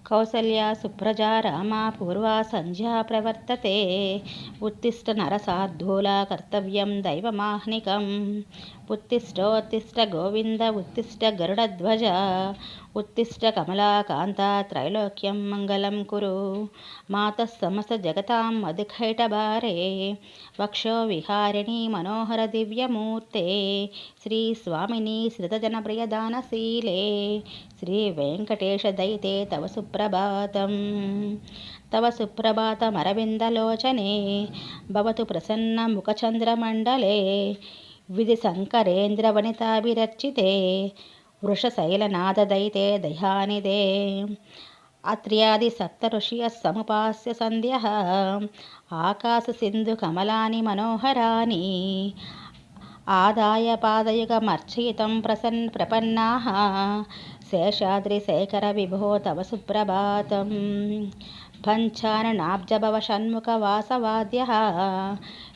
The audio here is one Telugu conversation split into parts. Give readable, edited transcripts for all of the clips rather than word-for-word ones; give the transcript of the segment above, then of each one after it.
కౌసల్యా సుప్రజా రామా పూర్వా సంధ్యా ప్రవర్తతే. ఉత్తిష్ట నరసార్ధూలా కర్తవ్యం దైవమాహ్నికం. ఉత్తిష్టోత్తిష్ట గోవింద ఉత్తిష్ట గరుడధ్వజ. ఉత్తిష్ట కమలాకాంత త్రైలోక్యం మంగళం కురు. మాతః సమస్త జగతాం మధుకైటభారే. వక్షో విహారిణి మనోహర దివ్యమూర్తే. శ్రీ స్వామిని శ్రితజనప్రియదానశీలే. శ్రీ వెంకటేశ దయితే తవ సుప్రభాతం. తవ సుప్రభాతమరవిందలోచనే. భవతు ప్రసన్న ముఖచంద్రమండలే. విధి సంకరేంద్ర వనితాభిరర్చితే. వృషశైలనాథదయితే దయానిదే. అత్ర్యాది సప్త ఋషియః సముపాస్య సంధ్యః. ఆకాశ సింధు కమలాని మనోహరాని. ఆదాయ పాదయుగమర్చయితం ప్రపన్నాః. శేషాద్రిశేఖర విభో తవ సుప్రభాతం. పంచాననాబ్జభవ షణ్ముఖ వాసవాద్యః.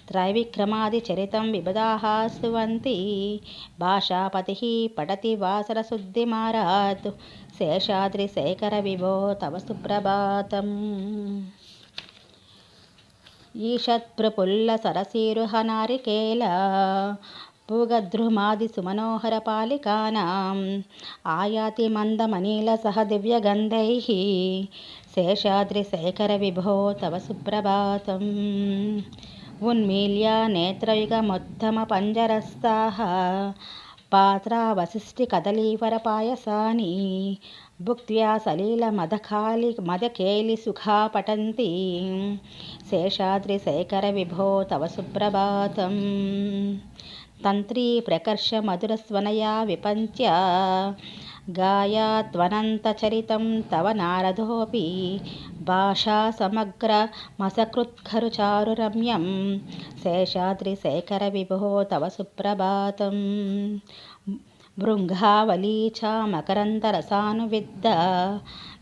త్రైవిక్రమాదిచరితం విబుధాః స్తువంతి. భాషాపతిః పఠతి వాసరశుద్ధిమారాత్. శేషాద్రిశేఖర విభో తవ సుప్రభాతం. ఈషత్ప్రఫుల్ల సరసీరుహ నారికేళ. పూగద్రుమాది సుమనోహర పాలికానాం. ఆయాతి మందమనీల సహ దివ్యగంధైః. శేషాద్రిశేఖర విభో తవ సుప్రభాతం. ఉన్మీల్య నేత్రయుగముత్తమ పంజరస్థాః. పాత్రావసిష్టి కదలీఫల పాయసాని. భుక్త్యా సలీల మదకేలి సుఖా పఠంతి. శేషాద్రిశేఖర విభో తవ సుప్రభాతం. తంత్రీ ప్రకర్ష మధురస్వనయా విపంత్య. గాయాత్వనంతచరితం తవ నారదోపి. భాషా సమగ్రమసకృత్ఖరు చారురమ్యం. శేషాద్రిశేఖర విభో తవ సుప్రభాతం. భృంగావళీ చ మకరందరసానువిద్ద.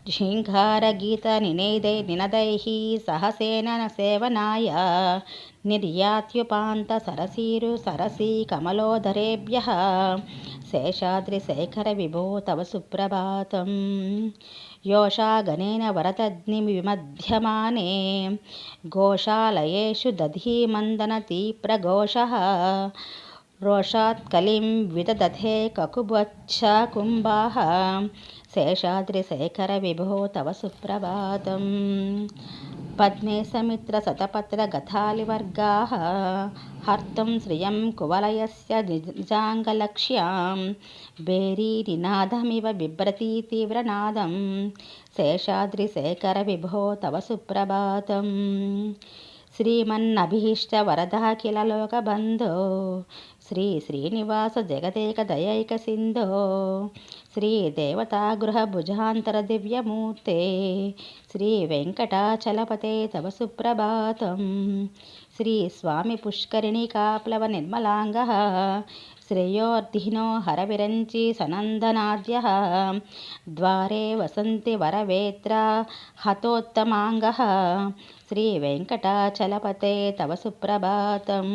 ఝీంకారగీత నినదైః సహసేన సేవనాయ. నిర్యాత్యుపాంత సరసీరు సరసీ కమలోదరేభ్యః. శేషాద్రిశేఖర విభో తవ సుప్రభాతం. యోషాగణేన వరదగ్ని విమధ్యమానే. గోశాలయేషు దధీమందనతి ప్రఘోషః. రోషాత్కలిం విదధతే కకుభచ్చ కుంభాః. శేషాద్రిశేఖర విభో తవ సుప్రభాతం. పద్మే సమిత్ర శతపత్ర గతాలివర్గాః. హర్తుం శ్రియం కువలయస్య నిజాంగలక్ష్యాం. భేరీనినాదమివ బిభ్రతి తీవ్రనాదం. శేషాద్రిశేఖర విభో తవ సుప్రభాతం. శ్రీమన్నభీష్ట వరదాఖిల లోకబంధో. శ్రీ శ్రీనివాస జగదేక దయైక సింధో. శ్రీ దేవతాగృహ భుజాంతర దివ్యమూర్తే. శ్రీ వెంకటాచలపతే తవ సుప్రభాతం. శ్రీ స్వామి పుష్కరిణికాప్లవ నిర్మలాంగః. శ్రేయోర్ధినో హరవిరంచి సనందనాద్యః. ద్వారే వసంతి వరవేత్ర హతోత్తమాంగః. శ్రీ వెంకటాచలపతే తవ సుప్రభాతం.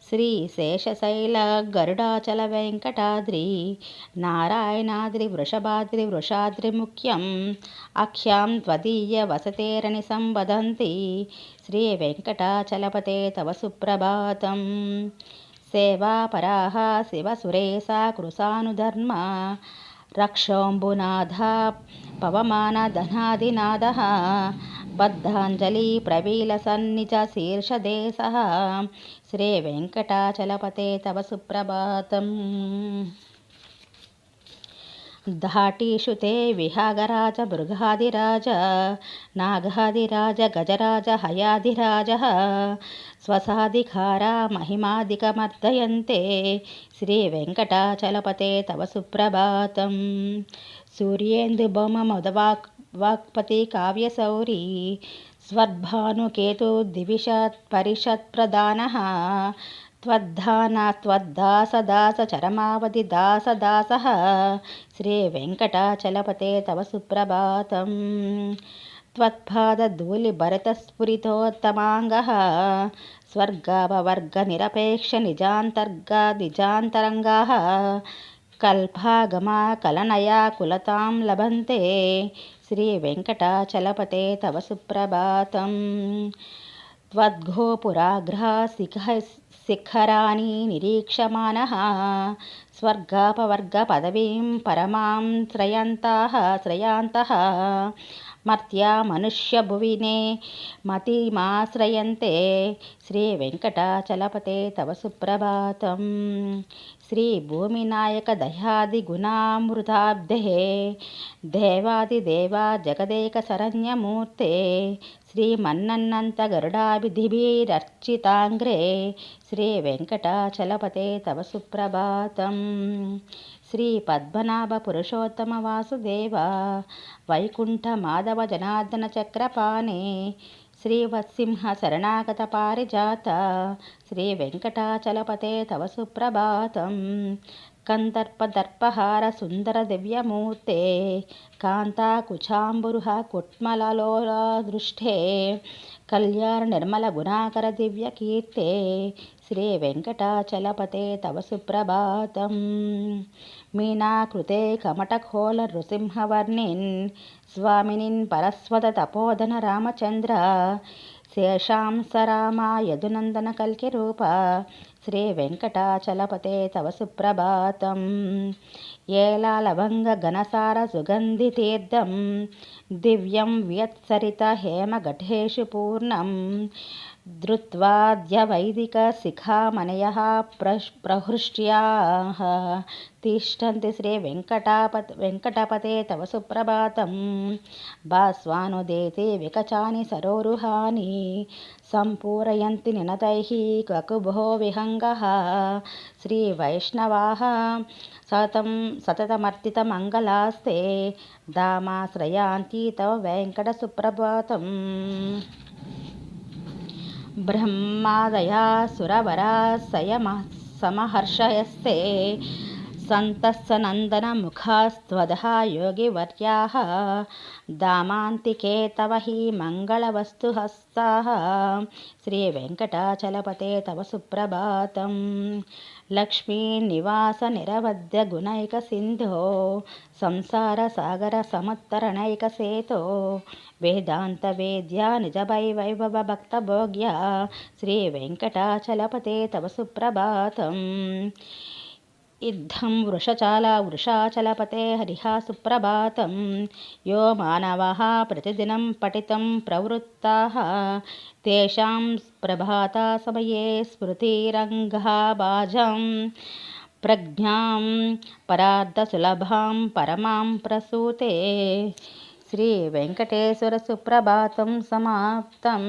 శ్రీ శేషశైల గరుడాచల వెంకటాద్రి. నారాయణాద్రి వృషభాద్రి వృషాద్రి ముఖ్యం. అఖ్యాం త్వదీయ వసతేరణి సంవదంతి. శ్రీ వెంకటాచలపతే తవ సుప్రభాతం. సేవాపరాః శివసురేశా కృశానుధర్మ. రక్షోంబునాథ పవమానధనాదినాదః. బద్ధాంజలి ప్రవీలసన్నిజ శీర్షదేశః. శ్రీ వెంకటాచలపతే తవ సుప్రభాతం. ధాటీషు తే విహాగరాజ భృగాధిరాజ. నాగాధిరాజ గజరాజ హయాధిరాజః. స్వసాధికారా మహిమాదికమర్దయంతే. శ్రీ వెంకటాచలపతే తవ సుప్రభాతం. సూర్యేందుభౌమ మదవాక్పతి కావ్యశౌరీ. స్వర్భానుకేతు దివిషత్ పరిషత్ప్రధానః. త్వద్దాసదాస చరమావధి దాసదాసః. శ్రీ వెంకటాచలపతే తవ సుప్రభాతం. త్వత్పాదధూళిభరితస్ఫురితోత్తమాంగః. స్వర్గాపవర్గనిరపేక్ష నిజాంతరంగాః. కల్పాగమా కలనయా కులతాం లభంతే. श्रीवेङ्कटाचलपते तव सुप्रभातं। त्वद्गोपुराग्रशिखराणि निरीक्षमाणः स्वर्गापवर्गपदवीं परमां श्रयन्तः मर्त्या मनुष्यभुविने मतिमाश्रयन्ते श्रीवेङ्कटाचलपते तव सुप्रभातं। श्रीभूमिनायकदयादिगुणामृताब्धे देवादिदेवा जगदेकशरण्यमूर्ते श्रीमन्नन्नन्तगरुडाभिधिभिरर्चिताङ्ग्रे श्रीवेङ्कटाचलपते तव सुप्रभातं। श्रीपद्मनाभपुरुषोत्तमवासुदेव वैकुण्ठमाधवजनार्दनचक्रपाणे श्रीवत्सिंहशरणागतपारिजात श्रीवेङ्कटाचलपते तव सुप्रभातं। कन्दर्पदर्पहारसुन्दरदिव्यमूर्ते कान्ताकुचाम्बुरुह कुट्मललोलदृष्टे कल्याणनिर्मलगुणाकरदिव्यकीर्ते श्रीवेङ्कटाचलपते तव सुप्रभातं। मीनाकृते कमटकोलनृसिंहवर्णिन् स्वामिनिन् परस्वततपोधन रामचन्द्र शेषांसरामा यदुनन्दनकल्किरूप श्रीवेङ्कटाचलपते तव सुप्रभातं। येलालवङ्गघनसारसुगन्धितीर्थं दिव्यं व्यत्सरितहेमघटेषु पूर्णं धृत्वाद्यवैदिकशिखामणयः प्रहृष्ट्याः तिष्ठन्ति श्रीवेङ्कटपते तव सुप्रभातं। भास्वानुदेते विकचानि सरोरुहानि सम्पूरयन्ति निनतैः ककुभो विहङ्गः श्रीवैष्णवाः सततमर्तितमङ्गलास्ते धामाश्रयान्ति तव वेङ्कटसुप्रभातं। ब्रह्मादयः सुरवराः समहर्षयस्ते सन्तस्सनन्दनमुखास्त्वदः योगिवर्याः धामान्तिके तव हि मङ्गलवस्तुहस्ताः श्रीवेङ्कटाचलपते तव सुप्रभातं। लक्ष्मीनिवासनिरवध्यगुणैकसिन्धो संसारसागरसमुत्तरणैकसेतो वेदान्तवेद्या निजवैभवभक्तभोग्या श्रीवेङ्कटाचलपते तव सुप्रभातं। इत्थं वृषाचलपते हरिः सुप्रभातं। यो मानवाः प्रतिदिनं पठितं प्रवृत्ताः तेषां प्रभातसमये स्मृतिरङ्गभाजं प्रज्ञां परार्धसुलभां परमां प्रसूते श्रीवेङ्कटेश्वरसुप्रभातं समाप्तम्।